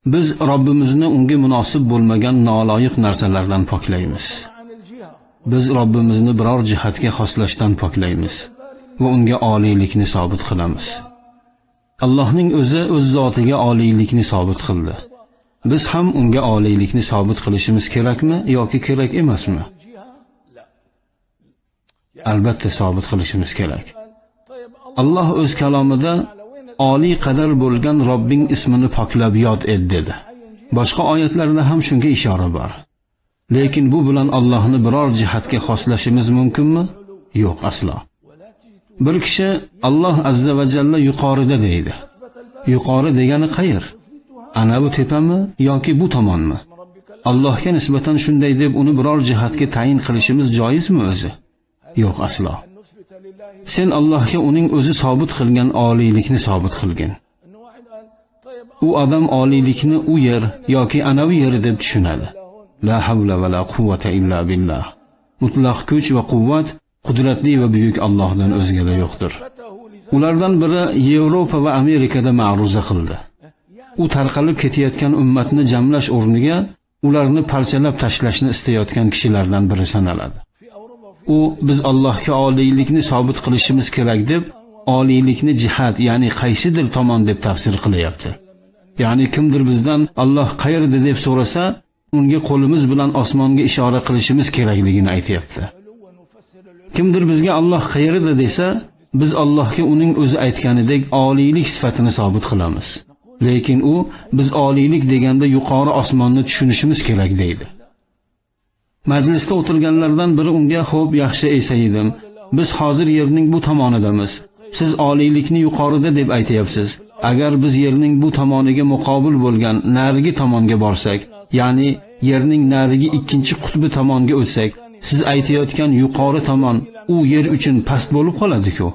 Biz Robbimizni unga munosib bo'lmagan noloyiq narsalardan poklaymiz. Biz Robbimizni biror jihatga xoslashdan poklaymiz va unga oliylikni sobit qilamiz. Allohning o'zi o'z zotiga oliylikni sobit qildi. Biz ham unga oliylikni sobit qilishimiz kerakmi yoki kerak emasmi? Albatta sobit qilishimiz kerak. Alloh o'z kalomida oliy qadar bo'lgan Robbing ismini poklab yod et dedi. Boshqa oyatlarda ham shunga ishora bor. Lekin bu bilan Allohni biror jihatga xoslashimiz mumkinmi? Yo'q, aslo. Bir kishi Alloh azza va jalla yuqorida deydi. Yuqori degani qayer? Ana bu tepami yoki bu tomonmi? Allohga nisbatan shunday deb uni biror jihatga tayin qilishimiz joizmi o'zi? Yo'q, aslo. Sen Allohga uning o'zi sobit qilgan oliylikni sobit qilgin. U odam oliylikni u yer yoki anavi yer deb tushunadi. La havla va la quvvata illa billah. Mutlaq kuch va quvvat qudratli va buyuk Allohdan o'zgada yo'qdir. Ulardan biri Yevropa va Amerikada ma'ruza qildi. U tarqalib ketayotgan ummatni jamlash o'rniga ularni parchalab tashlashni istayotgan kishilardan biri sanaladi. U biz Allohga oliylikni sobit qilishimiz kerak deb oliylikni jihat, ya'ni qaysidir tomon deb tafsir qilyapti. Ya'ni kimdir bizdan Alloh qayerda deb so'rasa, unga qo'limiz bilan osmonga ishora qilishimiz kerakligini aytayapti. Kimdir bizga Alloh qayerda desa, biz Allohga uning o'zi aytganidek oliylik sifatini sobit qilamiz. Lekin u biz oliylik deganda yuqori osmonni tushunishimiz kerak deydi. Majlisda o'tirganlardan biri unga "Xo'p, yaxshi esayidim. Biz hozir yerning bu tomonidamiz. Siz oliylikni yuqorida deb aytayapsiz. Agar biz yerning bu tomoniga muqobil bo'lgan narigi tomonga borsak, ya'ni yerning narigi ikkinchi qutbi tomonga o'tsak, siz aytayotgan yuqori tomon u yer uchun past bo'lib qoladi-ku.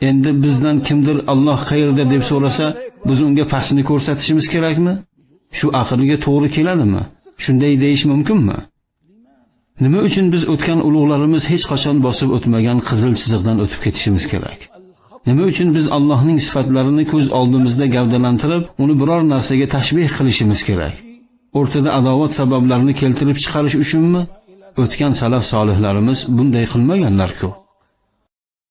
Endi bizdan kimdir Alloh qayerda deb so'rasa, biz unga pastni ko'rsatishimiz kerakmi? Shu aqlga to'g'ri keladimi? Shunday deyish mumkinmi? Nima uchun biz o'tgan ulug'larimiz hech qachon bosib o'tmagan qizil chiziqdan o'tib ketishimiz kerak? Nima uchun biz Allohning sifatlarini ko'z oldimizda gavdalantirib, uni biror narsaga tashbih qilishimiz kerak? O'rtada adovat sabablarini keltirib chiqarish uchunmi? O'tgan salaf solihlarimiz bunday qilmaganlar-ku.